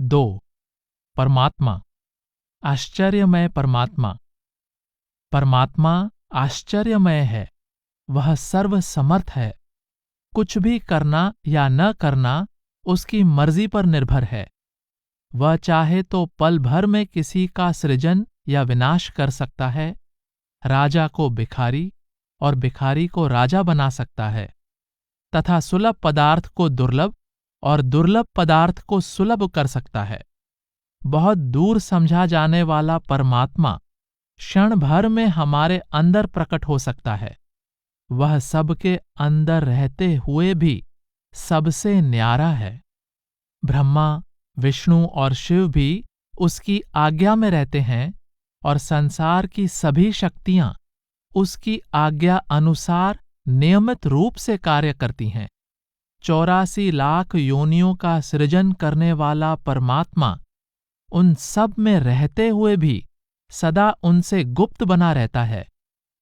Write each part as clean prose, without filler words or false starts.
2. परमात्मा, आश्चर्यमय परमात्मा। परमात्मा आश्चर्यमय है, वह सर्वसमर्थ है। कुछ भी करना या न करना उसकी मर्जी पर निर्भर है। वह चाहे तो पल भर में किसी का सृजन या विनाश कर सकता है, राजा को भिखारी और भिखारी को राजा बना सकता है, तथा सुलभ पदार्थ को दुर्लभ और दुर्लभ पदार्थ को सुलभ कर सकता है। बहुत दूर समझा जाने वाला परमात्मा क्षण भर में हमारे अंदर प्रकट हो सकता है। वह सबके अंदर रहते हुए भी सबसे न्यारा है। ब्रह्मा, विष्णु और शिव भी उसकी आज्ञा में रहते हैं और संसार की सभी शक्तियां उसकी आज्ञा अनुसार नियमित रूप से कार्य करती हैं। 84 लाख योनियों का सृजन करने वाला परमात्मा उन सब में रहते हुए भी सदा उनसे गुप्त बना रहता है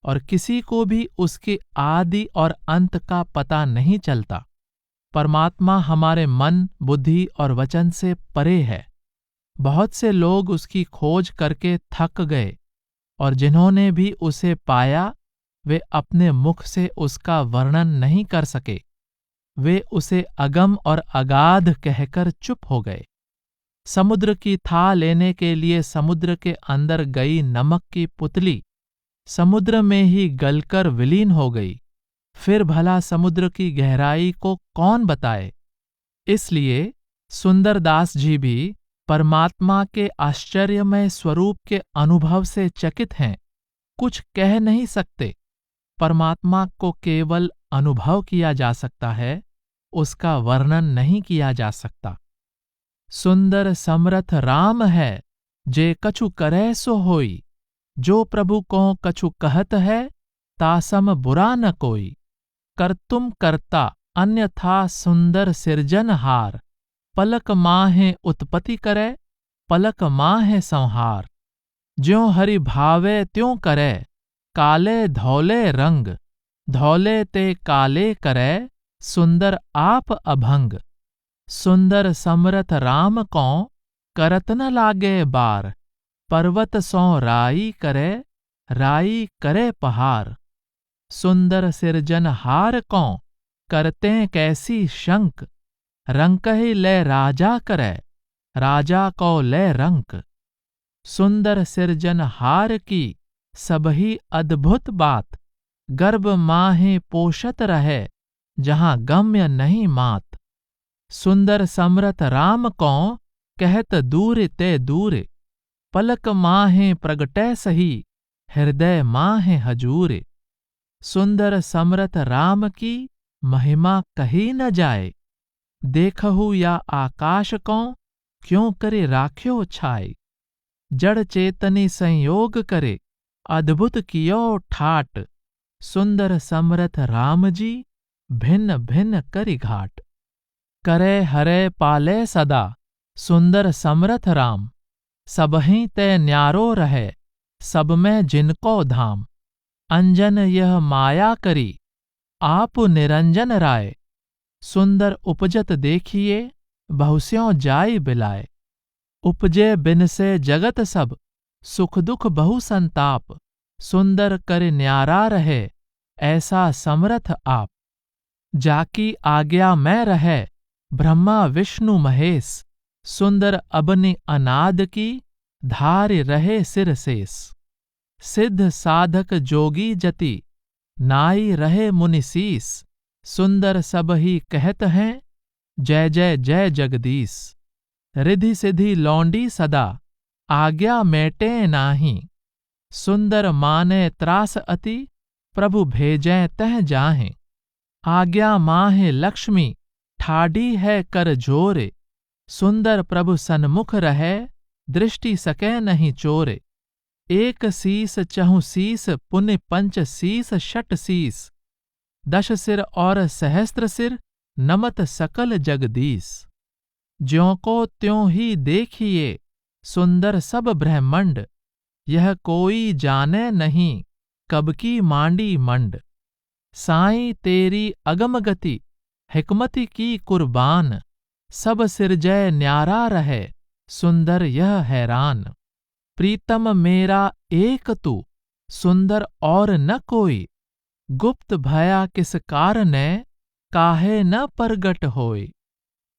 और किसी को भी उसके आदि और अंत का पता नहीं चलता। परमात्मा हमारे मन, बुद्धि और वचन से परे है। बहुत से लोग उसकी खोज करके थक गए और जिन्होंने भी उसे पाया वे अपने मुख से उसका वर्णन नहीं कर सके। वे उसे अगम और अगाध कहकर चुप हो गए। समुद्र की था लेने के लिए समुद्र के अंदर गई नमक की पुतली समुद्र में ही गलकर विलीन हो गई। फिर भला समुद्र की गहराई को कौन बताए। इसलिए सुंदरदास जी भी परमात्मा के आश्चर्यमय स्वरूप के अनुभव से चकित हैं, कुछ कह नहीं सकते। परमात्मा को केवल अनुभव किया जा सकता है, उसका वर्णन नहीं किया जा सकता। सुंदर समरथ राम है, जे कछु करे सो होई। जो प्रभु को कछु कहत है, तासम बुरा न कोई। कर्तुम करता अन्यथा सुंदर सिरजनहार। पलक माहे उत्पत्ति करे, पलक माहे संहार। ज्यों हरि भावे त्यों करे, काले धौले रंग। धौले ते काले करे, सुंदर आप अभंग। सुंदर समरथ राम को करत न लागे बार। पर्वत सो राई करे, राई करे पहाड़। सुंदर सिरजनहार को करते कैसी शंक। रंक ही ले राजा करे, राजा को ले रंक। सुंदर सिरजनहार की सबही अद्भुत बात। गर्भ माहे पोषत रहे, जहां गम्य नहीं मात। सुंदर समरथ राम को कहत दूर ते दूर। पलक माहे प्रगटै सही, हृदय माहे हजूर। सुंदर समरथ राम की महिमा कही न जाए। देखहु या आकाश को क्यों करे राख्यो छाए। जड़ चेतनी संयोग करे, अद्भुत कियो ठाट। सुंदर समरथ राम जी भिन्न भिन्न करि घाट। करे हरे पाले सदा, सुंदर समरथ राम। सबहीं ते न्यारो रहे, सब में जिनको धाम। अंजन यह माया करी, आप निरंजन राय। सुंदर उपजत देखिए, बहुस्यों जाय बिलाए। उपजे बिन से जगत सब, सुख दुख बहु संताप। सुंदर कर न्यारा रहे, ऐसा समरथ आप। जाकी आज्ञा में रहे, ब्रह्मा विष्णु महेश। सुंदर अबनि अनाद की, धार्य रहे सिर शेष। सिद्ध साधक जोगी जति, नाई रहे मुनिसीस। सुंदर सब ही कहत हैं, जय जय जय जगदीश। रिधि सिधि लौंडी सदा, आज्ञा मेटे नाही। सुंदर माने त्रास अति, प्रभु भेजें तह जाहें। आज्ञा माहे लक्ष्मी, ठाडी है कर जोरे। सुंदर प्रभु सन्मुख रहे, दृष्टि सके नहीं चोरे। एक शीस चहु शीस, पुण्य पंच शीस षट शीस। 10 सिर और सहस्त्र सिर, नमत सकल जगदीश। ज्यों को त्यों ही देखिए, सुंदर सब ब्रह्मंड। यह कोई जाने नहीं, कब की मांडी मंड। साईं तेरी अगम गति, हिकमति की कुर्बान। सब सिरजय न्यारा रहे, सुंदर यह हैरान। प्रीतम मेरा एक तू, सुंदर और न कोई। गुप्त भया किस कारणे, काहे न प्रगट होय।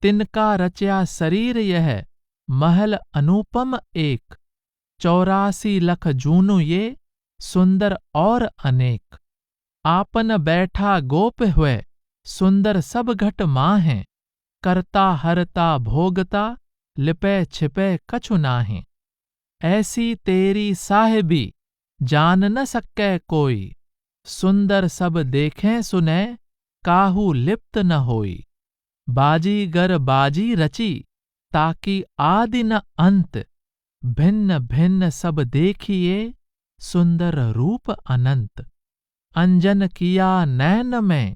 तिनका रच्या शरीर यह, महल अनुपम एक। 84 लख जूनु ये, सुंदर और अनेक। आपन बैठा गोप हुए, सुंदर सब घट माहें। करता हरता भोगता, लिपे छिपे कछु नाहीं। ऐसी तेरी साहिबी, जान न सकै कोई। सुंदर सब देखें सुने, काहू लिप्त न होई। बाजीगर बाजी रची, ताकि आदि न अंत। भिन्न भिन्न सब देखिए, सुंदर रूप अनंत। अंजन किया नैन में,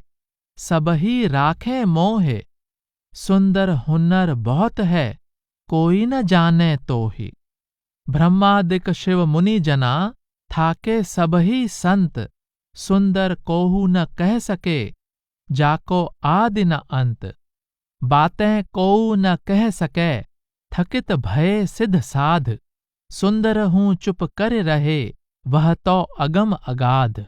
सबही राखें मोहे। सुंदर हुनर बहुत है, कोई न जाने तोहि। ब्रह्मादिक शिव मुनि जना, थाके सबही संत। सुंदर कोहू न कह सके, जाको आदि न अंत। बातें कोऊ न कह सके, थकित भये सिद्ध साध। सुंदर हूँ चुप कर रहे, वह तो अगम अगाध।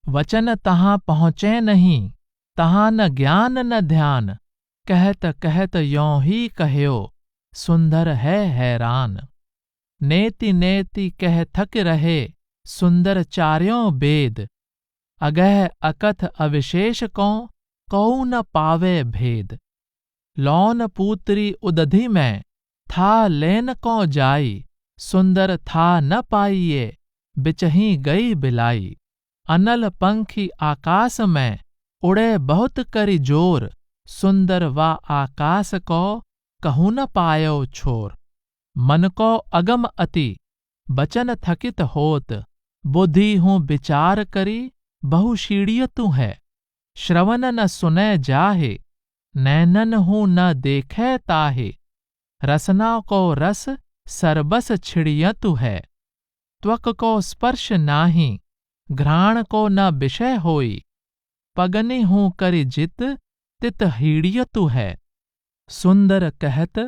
वचन तहाँ पहुँचे नहीं, तहाँ न ज्ञान न ध्यान। कहत कहत यों ही कह्यो, सुंदर है हैरान। नेति नेति कह थक रहे, सुंदर चार्यों वेद। अगह अकथ अविशेष कौ न पावे भेद। लौन पूत्री उदधि में, था लेन को जाई। सुंदर था न पाइये, बिचही गई बिलाई। अनल पंखी आकाश में, उड़े बहुत करी जोर। सुंदर वा आकाश को, कहू न पायो छोर। मन को अगम अति, बचन थकित होत। बुद्धि हूँ विचार करी, बहु शीड़ियतु है। श्रवण न सुने जाहे, नैनन हूँ न देखे ताहे। रसना को रस, सरबस छिड़ियतु है। त्वक को स्पर्श नाही, घ्राण को न विषय होई। पगनि हूँ करि जित, तित हीड़ियतु है। सुंदर कहत,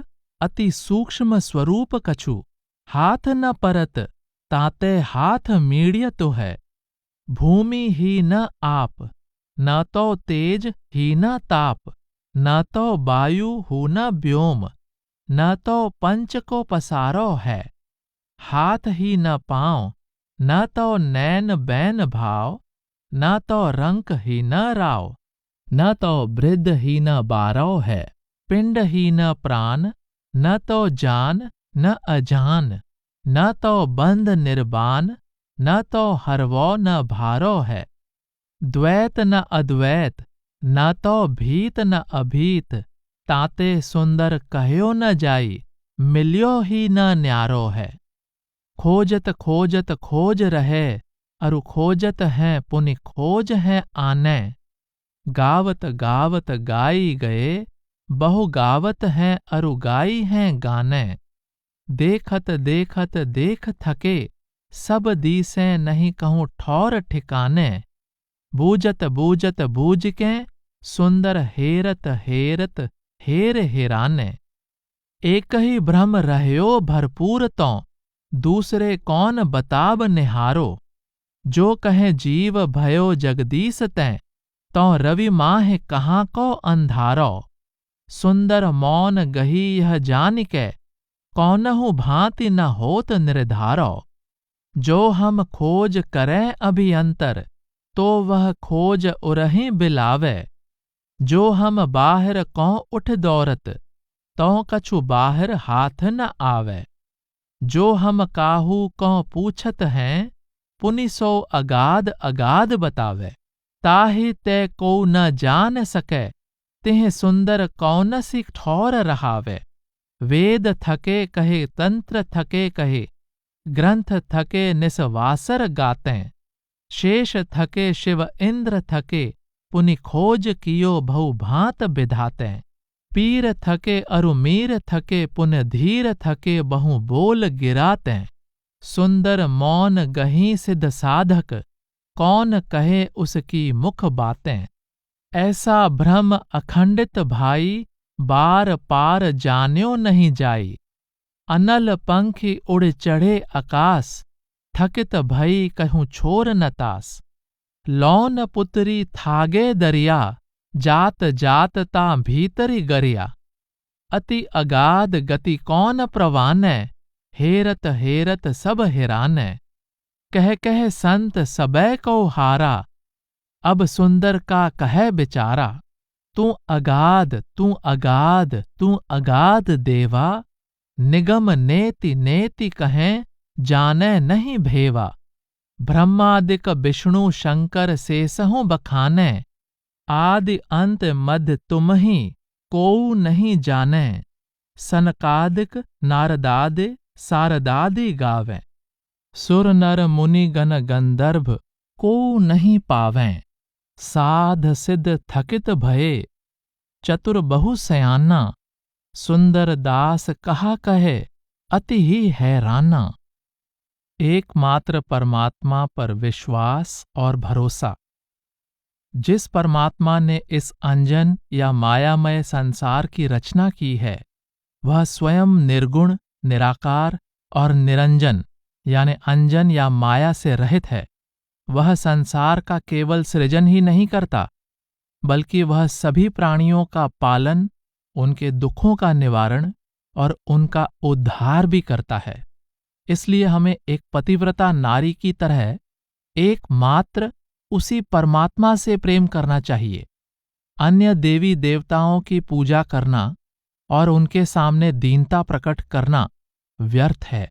अति सूक्ष्म स्वरूप कछु। हाथ न परत, ताते हाथ मीड़ियतु है। भूमि ही न आप, न तो तेज ही न ताप। न तो वायु हु न व्योम, न तो पंच को पसारो है। हाथ ही न पाँव, न तो नैन बैन भाव। न तो रंक ही न राव, न तो वृद्ध ही न बारो है। पिंड ही न प्राण, न तो जान न अजान। न तो बंध निर्बान, न तो हरवो न भारो है। द्वैत न अद्वैत, न तो भीत न अभीत। ताते सुंदर कह्यो न जाई, मिल्यो ही न न्यारो है। खोजत खोजत खोज रहे, अरु खोजत हैं पुनि खोज हैं आने। गावत गावत गाई गए, बहु गावत हैं अरु गाई हैं गाने। देखत देखत देख थके, सब दीसें नहीं कहूँ ठौर ठिकाने। बूझत बूझत बूझ के, सुंदर हेरत हेरत हेर हेराने। एक ही भ्रम रहयो भरपूर तो, दूसरे कौन बताब निहारो। जो कहे जीव भयो जगदीश तैं, तो रवि माह कहाँ को अंधारो। सुंदर मौन गही यह जान के, कौनहु भांति न होत निर्धारो। जो हम खोज करें अभियंतर, तो वह खोज उरहीं बिलावे। जो हम बाहर को उठ दौरत, तो कछु बाहर हाथ न आवे। जो हम काहू को पूछत हैं, पुनि सो अगाध अगाध बतावे। ताहि ते को न जान सके, तिह सुंदर कौन सी ठौर रहावे। वेद थके कहे तंत्र थके कहे, ग्रंथ थके निसवासर गातें। शेष थके शिव इंद्र थके, पुनि खोज कियो बहु भांत विधातें। पीर थके अरु मीर थके, पुन धीर थके बहु बोल गिरातें। सुंदर मौन गहीं सिद्ध साधक, कौन कहे उसकी मुख बातें। ऐसा भ्रम अखंडित भाई, बार पार जान्यो नहीं जाई। अनल पंखी उड़ चढ़े आकाश, थकित भई कहूँ छोर न तास। लौन पुतरी थागे दरिया, जात जात ता भीतरी गरिया। अति अगाध गति कौन प्रवानै, हेरत हेरत सब हेरानै। कह संत सबै को हारा, अब सुंदर का कह बिचारा। तू अगाध तू अगाध तू अगाध देवा, निगम नेति नेति कहें जानै नहीं भेवा। ब्रह्मादिक विष्णु शंकर शेषहु बखानै, आदि अंत मध्य तुम ही कोउ नहीं जानै। सनकादिक नारदादि सारदादि गावें, सुर नर मुनि गण गंधर्व कोउ नहीं पावें। साध सिद्ध थकित भये, चतुर बहु सयाना। सुंदर दास कहा कहे, अति ही हैराना। एकमात्र परमात्मा पर विश्वास और भरोसा। जिस परमात्मा ने इस अंजन या मायामय संसार की रचना की है, वह स्वयं निर्गुण, निराकार और निरंजन यानी अंजन या माया से रहित है। वह संसार का केवल सृजन ही नहीं करता, बल्कि वह सभी प्राणियों का पालन, उनके दुखों का निवारण और उनका उद्धार भी करता है। इसलिए हमें एक पतिव्रता नारी की तरह एकमात्र उसी परमात्मा से प्रेम करना चाहिए। अन्य देवी देवताओं की पूजा करना और उनके सामने दीनता प्रकट करना व्यर्थ है।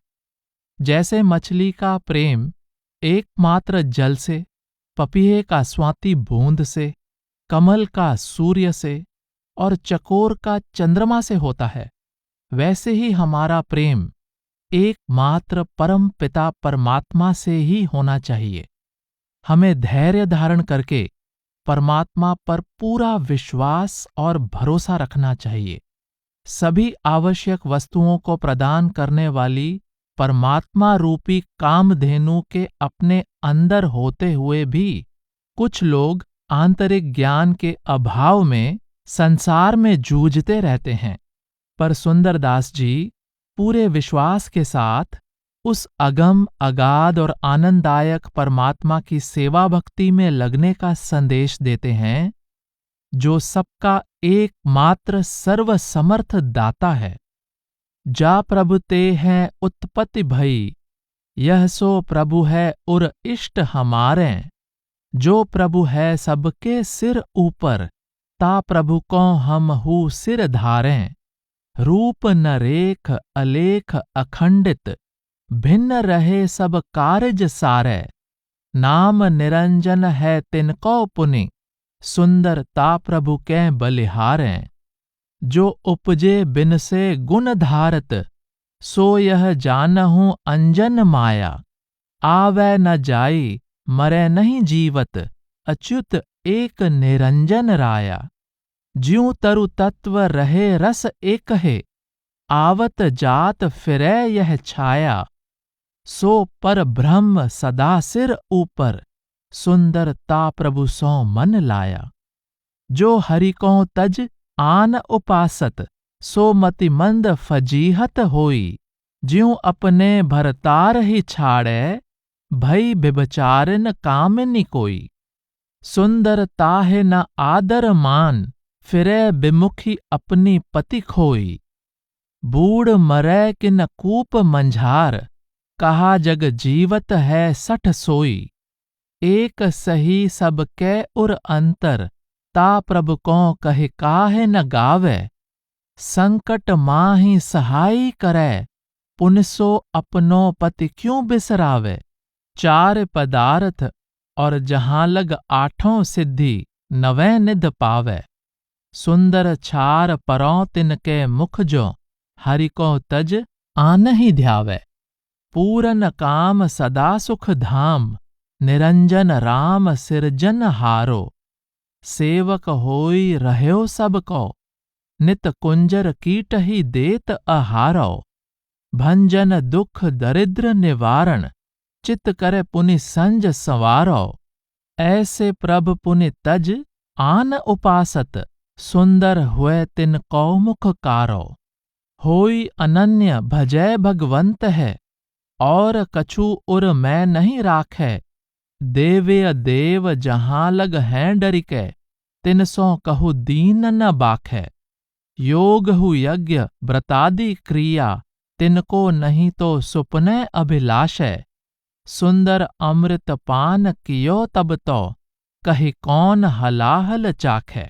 जैसे मछली का प्रेम एकमात्र जल से, पपीहे का स्वाति बूंद से, कमल का सूर्य से और चकोर का चंद्रमा से होता है, वैसे ही हमारा प्रेम एकमात्र परम पिता परमात्मा से ही होना चाहिए। हमें धैर्य धारण करके परमात्मा पर पूरा विश्वास और भरोसा रखना चाहिए। सभी आवश्यक वस्तुओं को प्रदान करने वाली परमात्मा रूपी कामधेनु के अपने अंदर होते हुए भी कुछ लोग आंतरिक ज्ञान के अभाव में संसार में जूझते रहते हैं। पर सुंदरदास जी पूरे विश्वास के साथ उस अगम, अगाध और आनंददायक परमात्मा की सेवा भक्ति में लगने का संदेश देते हैं, जो सबका एकमात्र सर्वसमर्थ दाता है। जा प्रभु ते हैं उत्पत्ति भई, यह सो प्रभु है उर इष्ट हमारे। जो प्रभु है सबके सिर ऊपर, ता प्रभु को हम हु सिर धारें। रूप न रेख अलेख अखंडित, भिन्न रहे सब कारज सारे। नाम निरंजन है तिनको पुनि, सुंदरता प्रभु के बलिहारें। जो उपजे बिन से गुण धारत, सो यह जानहु अंजन माया। आवे न जाई मरे नहीं जीवत, अच्युत एक निरंजन राया। ज्यों तरु तत्व रहे रस एक है, आवत जात फिरै यह छाया। सो पर ब्रह्म सदा सिर ऊपर, सुंदरता प्रभु सो मन लाया। जो हरि को तज आन उपासत, सो मति मंद फजीहत होई। ज्यों अपने भरतार ही छाड़े, भई बिभचारन कामिनी कोई। सुंदरता है न आदर मान, फिरे विमुखी अपनी पति खोई। बूढ़ मरै कि न कूप मंझार, कहा जग जीवत है सठ सोई। एक सही सब कै उर अंतर, ता प्रभु को कहे काहे न गावे। संकट माही सहाई करे, पुनसो अपनो पति क्यों बिसरावे। चार पदार्थ और जहां लग आठों सिद्धि, नवें निध पावे। सुंदर छार परों तिनके मुख जो, हरि को तज आन ही ध्यावे। पूरन काम सदा सुख धाम, निरंजन राम सिरजन हारो। सेवक होई रह्यो सब को, नित कुंजर कीट ही देत आहारो। भंजन दुख दरिद्र निवारण, चित करे पुनि संज संवारो। ऐसे प्रभ पुनि तज आन उपासत, सुंदर हुए तिन कौ मुख कारो। होई अनन्य भजय भगवंत है, और कछु उर मैं नहीं राखै। देवय देव जहाँ लग हैं डरिकै, तिन सो कहु दीन न बाखै। योग हु यज्ञ व्रतादि क्रिया, तिनको नहीं तो सुपने अभिलाषै। सुंदर अमृत पान कियो तब तो, कहि कौन हलाहल चाखै।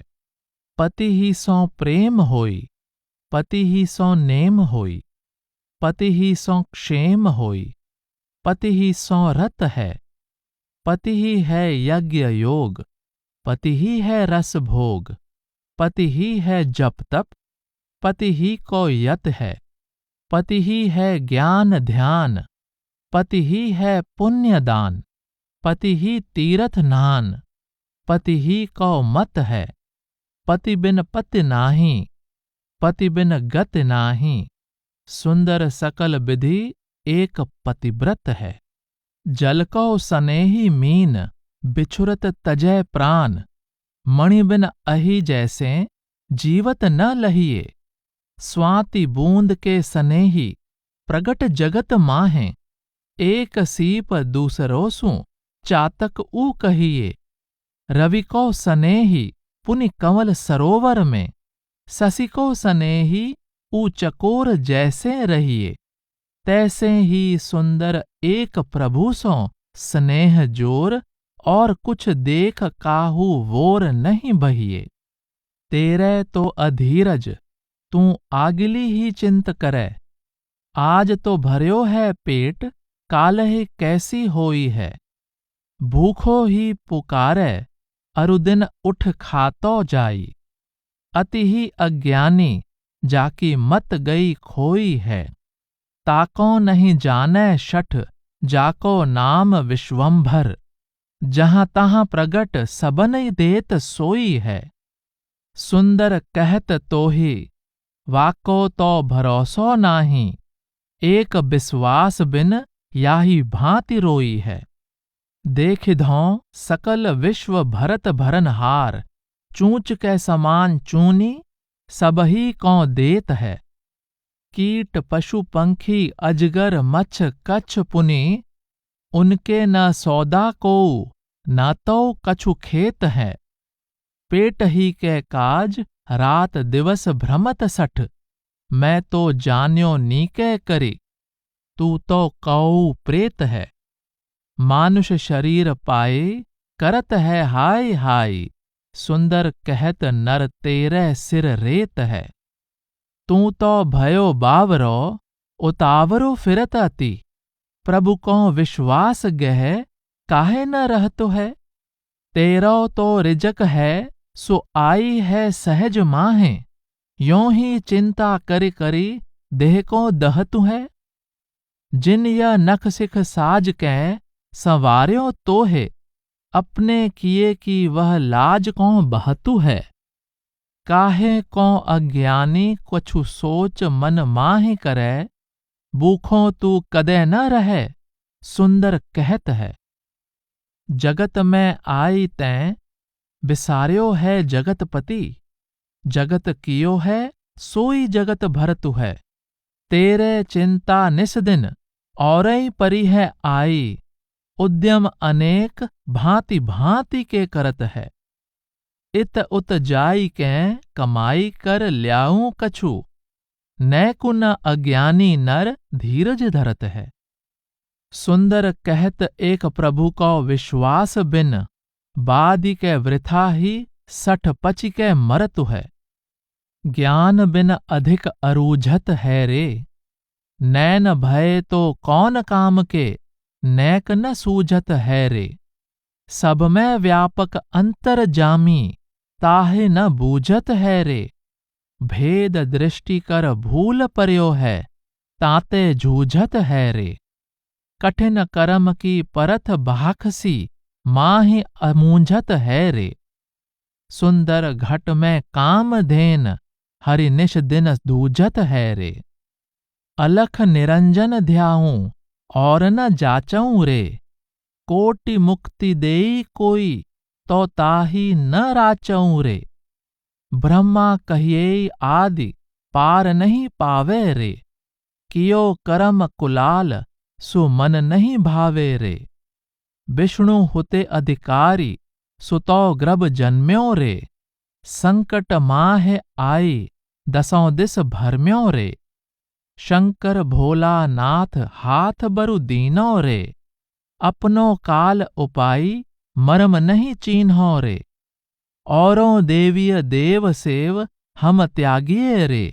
पति ही सो प्रेम होई, पति ही सो नेम होई, पति ही सो क्षेम होई, पति ही सो रत है। पति ही है यज्ञ योग, पति ही है रस भोग, पति ही है जप तप, पति ही को यत है। पति ही है ज्ञान ध्यान, पति ही है पुण्य दान, पति ही तीरथ नान, पति ही को मत है। पति बिन पति नाही, पति बिन गति नाही। सुंदर सकल विधि एक पतिव्रत है। जल को सनेही मीन, बिछुरत तजय प्राण। मणि बिन अहि जैसे, जीवत न लहिए। स्वाति बूंद के सनेही, प्रगट जगत माहें। एक सीप दूसरो सु, चातक ऊ कहिए। रवि को सनेही, पुनि कंवल सरोवर में। शशि को सनेही, ऊ चकोर जैसे रहिए। तैसे ही सुंदर एक प्रभु सो स्नेह जोर, और कुछ देख काहू वोर नहीं बहिए। तेरे तो अधीरज, तू आगली ही चिंत करे। आज तो भर्यो है पेट, कालहि कैसी होई है। भूखो ही पुकारे, अरुदिन उठ खातो जाई। अति ही अज्ञानी, जाकी मत गई खोई है। ताको नहीं जाने शठ, जाको नाम विश्वंभर। जहाँ तहाँ प्रगट सबन देत सोई है। सुंदर कहत तोहि, वाको तो भरोसो नाही। एक विश्वास बिन, याही भांति रोई है। देखिधौं सकल विश्व भरत भरनहार। चूंच के समान चूनी, सबही को देत है। कीट पशु पंखी अजगर मच्छ कच्छ पुनि, उनके न सौदा को, न तो कछु खेत है। पेट ही के काज, रात दिवस भ्रमत सठ। मैं तो जान्यो नीके करी, तू तो कऊ प्रेत है। मानुष शरीर पाए, करत है हाय हाय। सुंदर कहत नर तेरे सिर रेत है। तू तो भयो बावरो, उतावरो फिरत अति। प्रभु को विश्वास गह, काहे न रहतो है। तेरो तो रिजक है, सो आई है सहज माहे। यों ही चिंता करि करि, देह को दहतु है। जिन यह नख सिख साज कै, संवार्यो तो है। अपने किए की वह लाज को बहतु है। काहे को अज्ञानी, कछु सोच मन माहि करे। भूखों तू कदे न रहे, सुंदर कहत है। जगत में आई तैं, बिसार्यो है जगतपति। जगत कियो है, सोई जगत भरतु है। तेरे चिंता निस दिन, औरई परी है आई। उद्यम अनेक, भांति भांति के करत है। इत उत जाई के, कमाई कर ल्याऊं कछु। नैकु न अज्ञानी नर, धीरज धरत है। सुंदर कहत एक प्रभु को विश्वास बिन, बादि के वृथा ही सठ पचि के मरतु है। ज्ञान बिन अधिक अरूझत है रे। नैन भय तो कौन काम के, नैक न सूझत है रे। सब में व्यापक अंतर जामी, ताहे न बूझत है रे। भेद दृष्टि कर भूल पर्यो है, ताते जूझत है रे। कठिन कर्म की परथ भाखसी, माहि अमूंझत है रे। सुंदर घट में कामधेन, हरि निश दिन दूझत है रे। अलख निरंजन ध्याऊं, और न जाचऊं रे। कोटि मुक्ति देई कोई, तो ताही न राचऊं रे। ब्रह्मा कहिए आदि, पार नहीं पावे रे। कियो करम कुलाल सो मन नहीं भावे रे। विष्णु हुते अधिकारी सुतो ग्रभ जन्म्यो रे। संकट माह आई दसों दिस भरम्यो रे। शंकर भोला नाथ हाथ बरु दीनो रे। अपनो काल उपाई मरम नहीं चीन्हो रे। औरों देवीय देव सेव हम त्यागिए रे।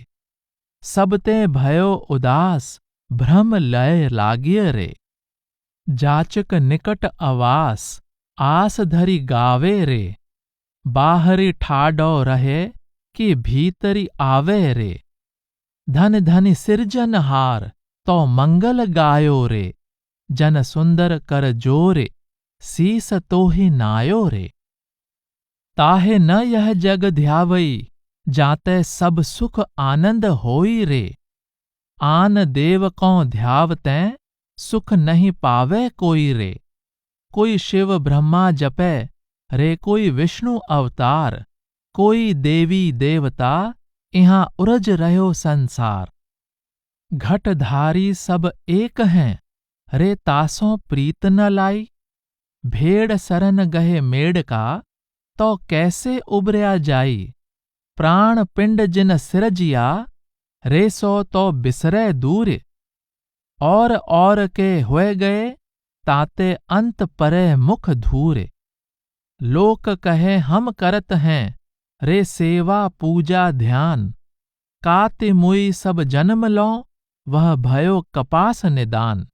सबते भयो उदास भ्रम लय लागिए रे। जाचक निकट आवास आस धरी गावे रे। बाहरी ठाडो रहे कि भीतरी आवे रे। धन धन सिरजनहार तो मंगल गायो रे। जन सुंदर कर जोरे सीस तो ही नायो रे। ताहे न यह जग ध्यावई जाते सब सुख आनंद होई रे। आन देव को ध्यावते सुख नहीं पावे कोई रे। कोई शिव ब्रह्मा जपे रे कोई विष्णु अवतार। कोई देवी देवता यहाँ उरज रहो संसार। घटधारी सब एक हैं रे तासों प्रीत न लाई। भेड़ सरन गहे मेड़ का तो कैसे उबरया जाई। प्राण पिंड जिन सिरजिया रे सो तो बिसरे दूर। और के हुए गए ताते अंत परे मुख धूरे। लोक कहे हम करत हैं रे सेवा पूजा ध्यान। काति मुई सब जन्म लो वह भयो कपास निदान।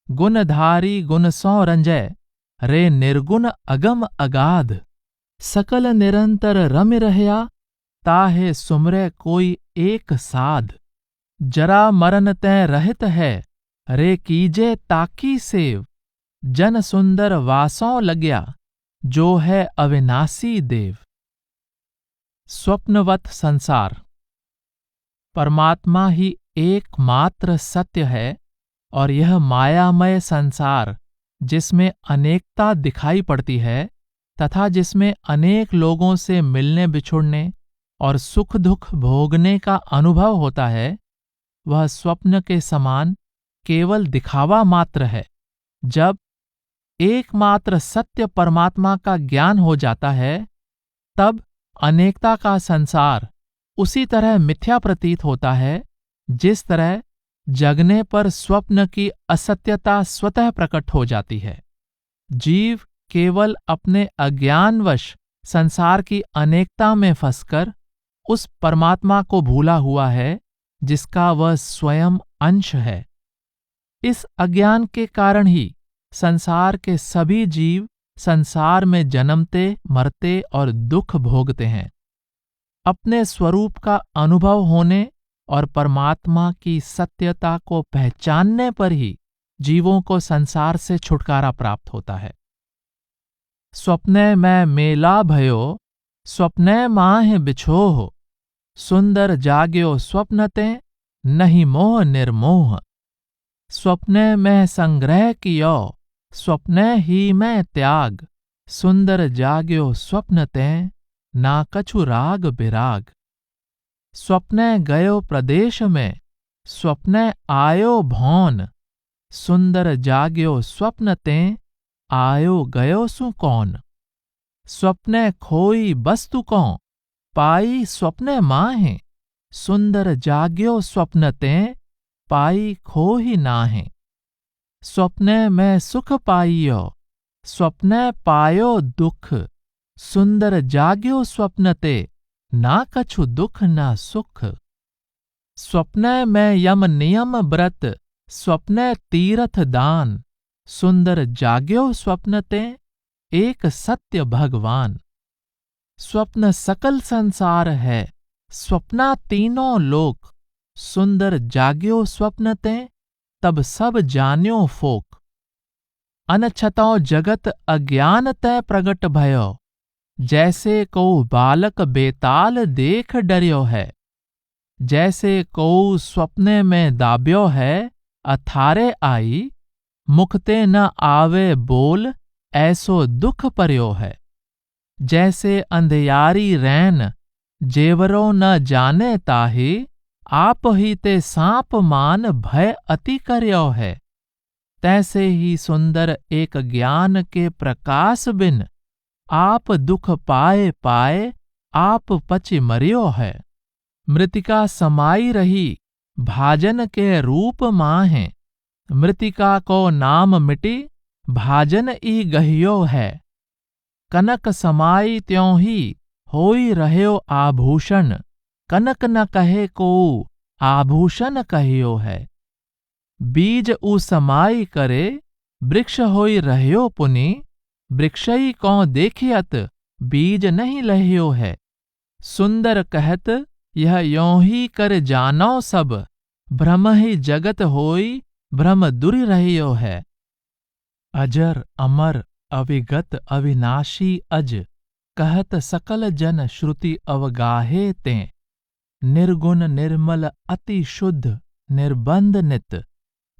गुणधारी गुण सौ रंजय रे निर्गुण अगम अगाध। सकल निरंतर रमि रहया ताहे सुमरे कोई एक साध। जरा मरन तै रहित है रे कीजे ताकी सेव। जन सुंदर वासों लग्या जो है अविनाशी देव। स्वप्नवत संसार। परमात्मा ही एकमात्र सत्य है और यह मायामय संसार जिसमें अनेकता दिखाई पड़ती है तथा जिसमें अनेक लोगों से मिलने बिछुड़ने और सुख दुख भोगने का अनुभव होता है, वह स्वप्न के समान केवल दिखावा मात्र है। जब एकमात्र सत्य परमात्मा का ज्ञान हो जाता है तब अनेकता का संसार उसी तरह मिथ्या प्रतीत होता है जिस तरह जगने पर स्वप्न की असत्यता स्वतः प्रकट हो जाती है। जीव केवल अपने अज्ञानवश संसार की अनेकता में फंसकर उस परमात्मा को भूला हुआ है जिसका वह स्वयं अंश है। इस अज्ञान के कारण ही संसार के सभी जीव संसार में जन्मते मरते और दुख भोगते हैं। अपने स्वरूप का अनुभव होने और परमात्मा की सत्यता को पहचानने पर ही जीवों को संसार से छुटकारा प्राप्त होता है। स्वप्ने में मेला भयो स्वप्ने माह बिछोह। सुंदर जाग्यो स्वप्नते नहीं मोह निर्मोह। स्वप्ने में संग्रह कियो स्वप्ने ही में त्याग। सुंदर जाग्यो स्वप्नते ना कछु राग बिराग। स्वप्ने गयो प्रदेश में स्वप्ने आयो भौन। सुंदर जाग्यो स्वप्नते आयो गयो सु कौन। स्वप्ने खोई वस्तु को पाई स्वप्ने माहे। सुंदर जाग्यो स्वप्नते पाई खो ही नाहे। स्वप्ने में सुख पाइयो स्वप्ने पायो दुख। सुंदर जाग्यो स्वप्नते ना कछु दुख ना सुख। स्वप्ने में यम नियम व्रत स्वप्ने तीर्थ दान। सुंदर जाग्यो स्वप्नते एक सत्य भगवान। स्वप्न सकल संसार है स्वप्ना तीनों लोक। सुंदर जाग्यो स्वप्नते तब सब जान्यो फोक। अनछतो जगत अज्ञान तै प्रगट भयो। जैसे को बालक बेताल देख डर्यो है। जैसे को स्वप्ने में दाब्यो है अथारे आई। मुखते न आवे बोल ऐसो दुख पर्यो है। जैसे अंधियारी रैन जेवरो न जाने ताहि। आप ही ते सांप मान भय अति कर्यो है। तैसे ही सुंदर एक ज्ञान के प्रकाश बिन आप दुख पाए पाए आप पचि मरियो है। मृतिका समाई रही भाजन के रूप माहें, मृतिका को नाम मिटी भाजन ई गहियो है। कनक समाई त्यों ही होई रह्यो आभूषण, कनक न कहे को आभूषण कहियो है। बीज उ समाई करे वृक्ष होई रह्यो पुनि, वृक्षई को देखियत बीज नहीं लह्यो है। सुंदर कहत यह यों ही कर जानो सब, भ्रम ही जगत होई भ्रम दूर रहियो है। अजर अमर अविगत अविनाशी अज, कहत सकल जन श्रुति अवगाहे ते। निर्गुण निर्मल अति शुद्ध निर्बंध नित,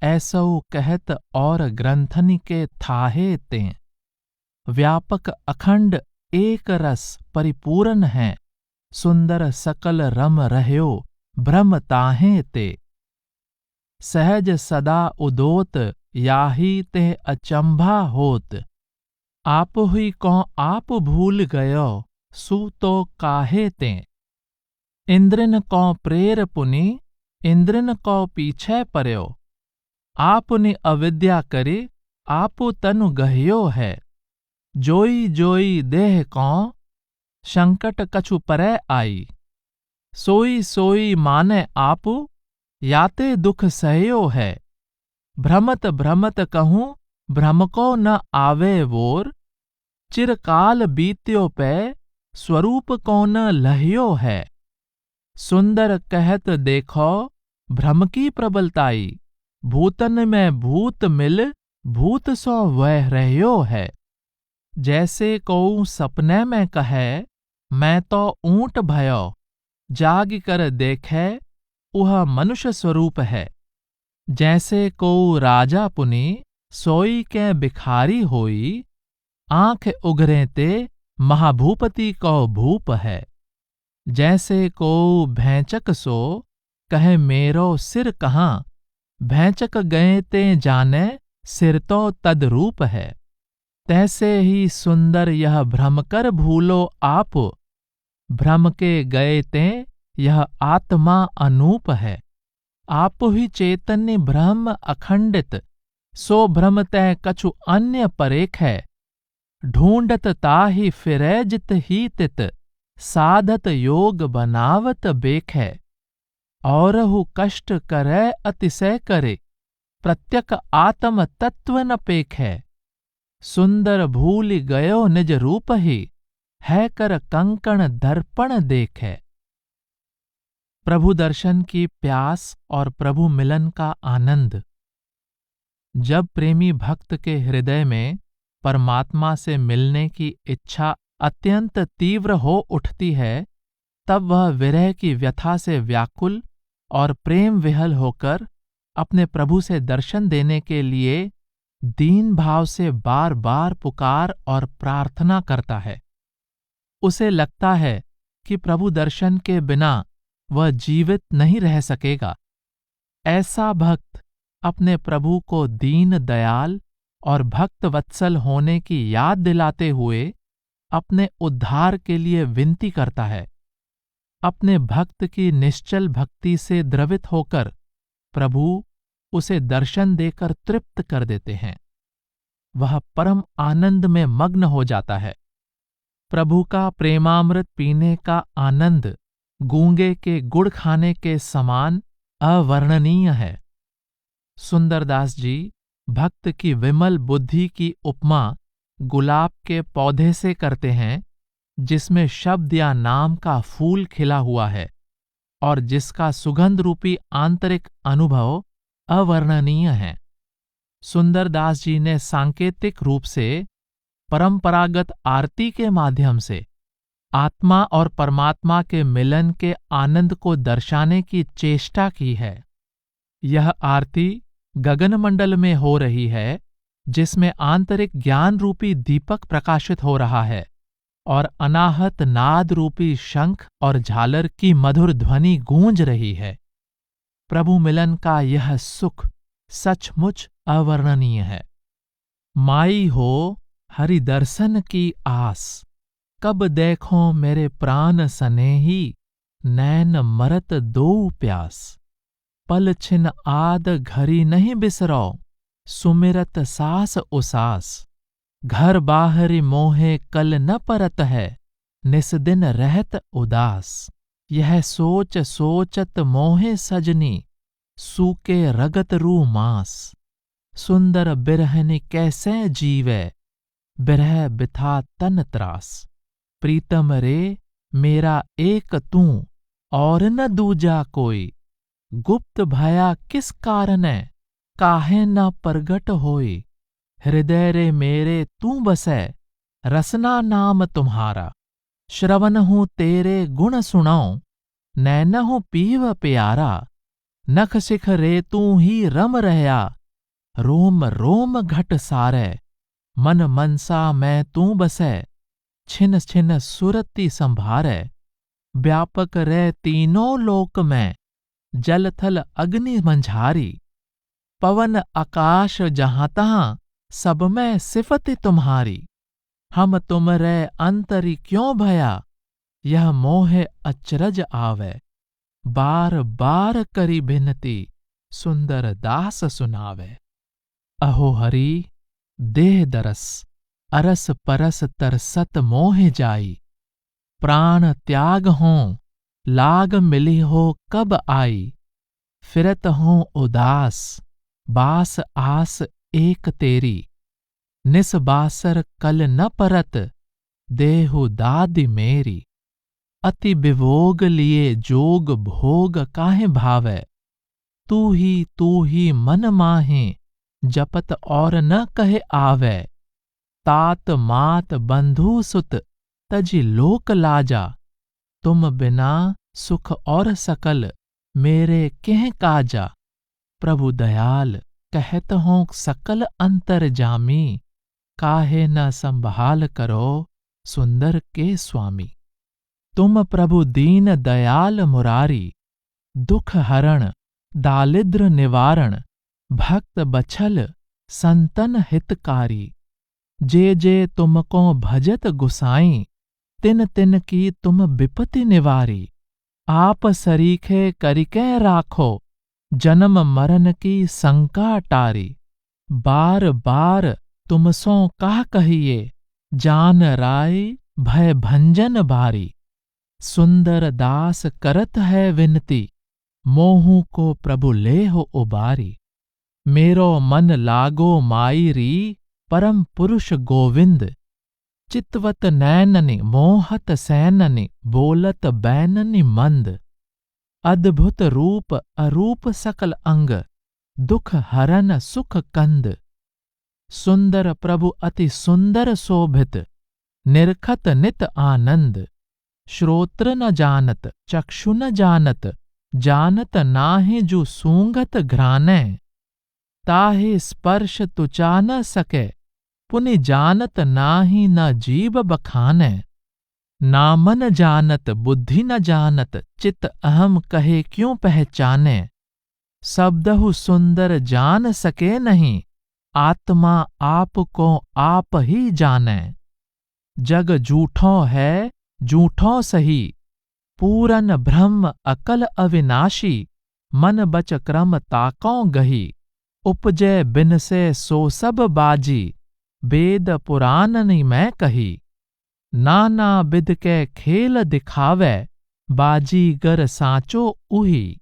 ऐसो कहत और ग्रंथनि के थाहे ते। व्यापक अखंड एक रस परिपूर्ण है, सुंदर सकल रम रह्यो भ्रम ताहे ते। सहज सदा उदोत याही ते अचंभा होत, आप हुई को आप भूल गयो सु तो काहे ते। इंद्रन को प्रेर पुनि इंद्रन को पीछे पर्यो, आपने अविद्या करे आपो तनु गह्यो है। जोई जोई देह को संकट कछु परै आई, सोई सोई माने आपु याते दुख सहयो है। भ्रमत भ्रमत कहूँ भ्रम को न आवे वोर, चिरकाल बीत्यो पे स्वरूप को न लह्यो है। सुंदर कहत देखो भ्रम की प्रबलताई, भूतन में भूत मिल भूत सो वह रह्यो है। जैसे को सपने में कहे मैं तो ऊंट भयो, जाग कर देखे वह मनुष्य स्वरूप है। जैसे को राजा पुनि सोई के भिखारी होई, आंख उघरे ते महाभूपति को भूप है। जैसे को भैंचक सो कहे मेरो सिर कहाँ, भैंचक गए ते जाने सिर तो तद्रूप है। तैसे ही सुंदर यह भ्रम कर भूलो आप, भ्रम के गए ते यह आत्मा अनूप है। आप ही चैतन्य ब्रह्म अखंडित, सो भ्रम तय कछु अन्य परेख है। ढूंढत ताहि फिरै जित ही तित, साधत योग बनावत बेख है। औरहु कष्ट करे अतिशय करे, प्रत्यक आत्म तत्व न पेख है। सुंदर भूल गयो निज रूप ही, है कर कंकण दर्पण देखे। प्रभु दर्शन की प्यास और प्रभु मिलन का आनंद। जब प्रेमी भक्त के हृदय में परमात्मा से मिलने की इच्छा अत्यंत तीव्र हो उठती है, तब वह विरह की व्यथा से व्याकुल और प्रेम विहल होकर अपने प्रभु से दर्शन देने के लिए दीन भाव से बार बार पुकार और प्रार्थना करता है। उसे लगता है कि प्रभु दर्शन के बिना वह जीवित नहीं रह सकेगा। ऐसा भक्त अपने प्रभु को दीन दयाल और भक्त वत्सल होने की याद दिलाते हुए अपने उद्धार के लिए विनती करता है। अपने भक्त की निश्चल भक्ति से द्रवित होकर प्रभु उसे दर्शन देकर तृप्त कर देते हैं। वह परम आनंद में मग्न हो जाता है। प्रभु का प्रेमामृत पीने का आनंद गूंगे के गुड़ खाने के समान अवर्णनीय है। सुंदरदास जी भक्त की विमल बुद्धि की उपमा गुलाब के पौधे से करते हैं, जिसमें शब्द या नाम का फूल खिला हुआ है और जिसका सुगंध रूपी आंतरिक अनुभव अवर्णनीय है। सुंदरदास जी ने सांकेतिक रूप से परंपरागत आरती के माध्यम से आत्मा और परमात्मा के मिलन के आनंद को दर्शाने की चेष्टा की है। यह आरती गगनमंडल में हो रही है, जिसमें आंतरिक ज्ञान रूपी दीपक प्रकाशित हो रहा है और अनाहत नाद रूपी शंख और झालर की मधुर ध्वनि गूंज रही है। प्रभु मिलन का यह सुख सचमुच अवर्णनीय है। माई हो हरि दर्शन की आस, कब देखो मेरे प्राण स्नेही, नैन मरत दो प्यास। पल छिन आद घरी नहीं बिसरो, सुमिरत सास उसास। घर बाहरी मोहे कल न परत है, निस दिन रहत उदास। यह सोच सोचत मोहे सजनी, सूके रगत रू मास। सुंदर बिरहनि कैसे जीवे, बिरह बिथा तन त्रास। प्रीतम रे मेरा एक तू, और न दूजा कोई। गुप्त भया किस कारणे, काहे न प्रगट होई। हृदय रे मेरे तू बसै, रसना नाम तुम्हारा। श्रवण हूँ तेरे गुण सुनाऊं, नैन हूँ पीव प्यारा। नख सिख रे तू ही रम रहया, रोम रोम घट सारे। मन मनसा मैं तू बसै, छिन छिन सुरति संभारे। व्यापक रे तीनों लोक में, जल थल अग्नि मंझारी। पवन आकाश जहाँ तहाँ, सब में सिफत तुम्हारी। हम तुम रे अंतरी क्यों भया, यह मोह अचरज आवे। बार बार करी बिनती, सुंदर दास सुनावे। अहो हरि देह दरस, अरस परस तरसत मोह जाई। प्राण त्याग हों, लाग मिली हो कब आई। फिरत हों उदास, बास आस एक तेरी। निस बासर कल न परत, देहु दादि मेरी। अति विभोग लिए जोग भोग काहे भावै। तू ही मन माहे, जपत और न कहे आवे। तात मात बंधु सुत, तजि लोक लाजा। तुम बिना सुख और सकल, मेरे केह काजा। प्रभु दयाल कहत हों सकल अंतर जामी। काहे न संभाल करो, सुंदर के स्वामी। तुम प्रभु दीन दयाल मुरारी। दुख हरण दालिद्र निवारण, भक्त बछल संतन हितकारी। जे तुमको भजत गुसाई, तिन तिन की तुम विपत्ति निवारी। आप सरीखे करिकै राखो, जन्म मरण की शंका टारी। बार बार तुम सो काह कहिए, जान राय भय भंजन बारी। सुंदर दास करत है विनती, मोहू को प्रभु ले हो उबारी। मेरो मन लागो माई री, परम पुरुष गोविंद। चितवत नैननि मोहत सैननि, बोलत बैननि मंद। अद्भुत रूप अरूप सकल अंग, दुख हरन सुख कंद। सुंदर प्रभु अति सुंदर शोभित, निरखत नित आनंद। श्रोत्र न जानत चक्षु न जानत, जानत नाहि जु सूंघत घ्राणै। ताहि स्पर्श तुचा न सके, पुनि जानत नाहि न जीव बखानै। नामन जानत बुद्धि न जानत, चित अहम कहे क्यों पहचाने। शब्दहु सुंदर जान सके नहीं, आत्मा आप को आप ही जाने। जग झूठों है झूठों सही, पूरन ब्रह्म अकल अविनाशी। मन बच क्रम ताकों गही, उपजय बिन से सो सब बाजी। वेद पुराण नहीं मैं कही, नाना बिद के खेल दिखावे। बाजीगर साचो उही,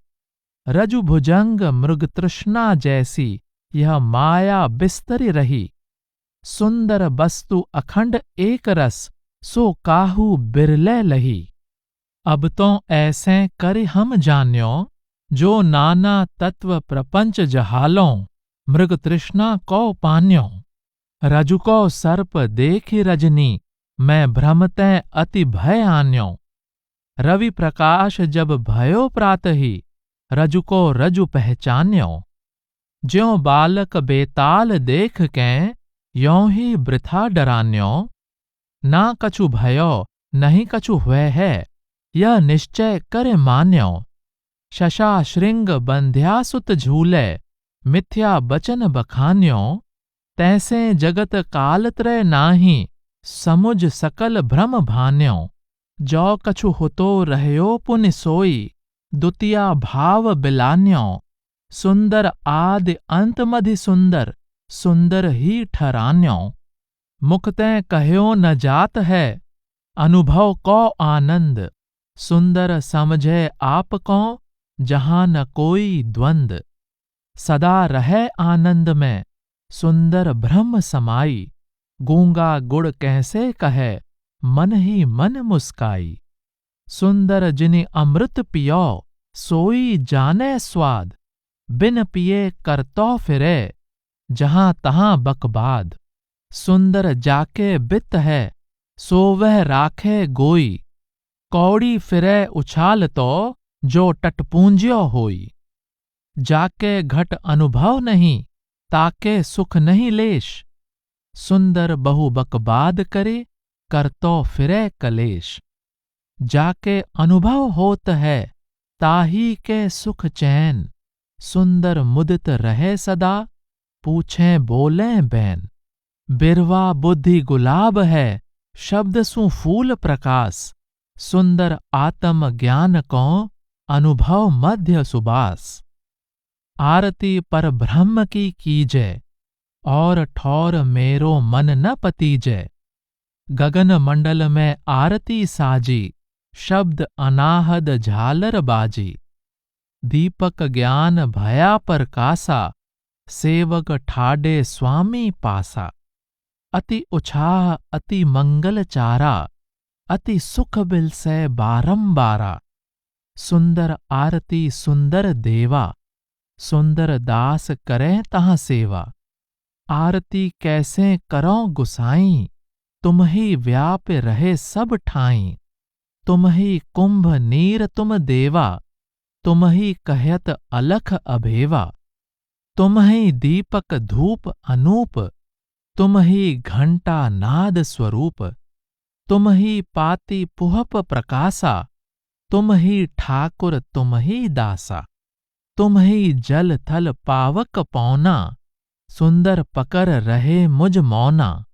रजु भुजंग मृग तृष्णा जैसी। यह माया बिस्तरी रही, सुंदर वस्तु अखंड एक रस। सो काहू बिरले लही। अब तो ऐसे कर हम जान्यो, जो नाना तत्व प्रपंच जहालों। मृग तृष्णा को पान्यो, रजु को सर्प देखी रजनी। मैं भ्रमते अति भय आन्यो। रवि प्रकाश जब भयो प्रातहि, रजु को रजु पहचान्यो। ज्यों बालक बेताल देख के, यों ही वृथा डरान्यो। ना कछु भयो नहीं कछु हुए है, यह निश्चय करे मान्यो। शशा श्रृंग बंध्यासुत झूले, मिथ्या बचन बखान्यों। तैसे जगत कालत्रय नाही, समुझ सकल भ्रम भान्यों। जो कछु होतो रहयो पुनि सोई, दुतिया भाव बिलान्यों। सुंदर आदि अंत मधि सुंदर, सुंदर ही ठहरान्यों। मुख तैं कहयो न जात है, अनुभव को आनंद। सुंदर समझे आप को, जहां न कोई द्वंद। सदा रहे आनंद में, सुंदर ब्रह्म समाई। गूंगा गुड़ कैसे कहे, मन ही मन मुस्काई। सुंदर जिनि अमृत पियो, सोई जाने स्वाद। बिन पिए करतो फिरे, जहां तहां बकबाद। सुंदर जाके बित है, सो वह राखे गोई। कौड़ी फिरे उछाल तो, जो टटपूंज्यो होई। जाके घट अनुभव नहीं, ताके सुख नहीं लेश। सुंदर बहु बकबाद करे, करतो फिरे कलेश। जाके अनुभव होत है, ताही के सुख चैन। सुंदर मुदित रहे सदा, पूछें बोलें बैन। बिरवा बुद्धि गुलाब है, शब्द सु फूल प्रकाश। सुंदर आत्म ज्ञान को, अनुभव मध्य सुबास। आरती पर ब्रह्म की कीजै, और ठौर मेरो मन न पतीजै। गगन मंडल में आरती साजी, शब्द अनाहद झालर बाजी। दीपक ज्ञान भया प्रकाशा, सेवक ठाडे स्वामी पासा। अति उछाह अति मंगल चारा, अति सुख बिलसै बारंबारा। सुंदर आरती सुंदर देवा, सुंदर दास करें तहाँ सेवा। आरती कैसे करों गुसाई, तुम ही व्याप रहे सब ठाई। तुम ही कुंभ नीर तुम देवा, तुम ही कहत अलख अभेवा। तुम ही दीपक धूप अनूप, तुम ही घंटा नाद स्वरूप। तुम ही पाति पुहप प्रकाशा, तुम ही ठाकुर तुम ही दासा। तुम ही जल थल पावक पौना, सुंदर पकर रहे मुझ मौना।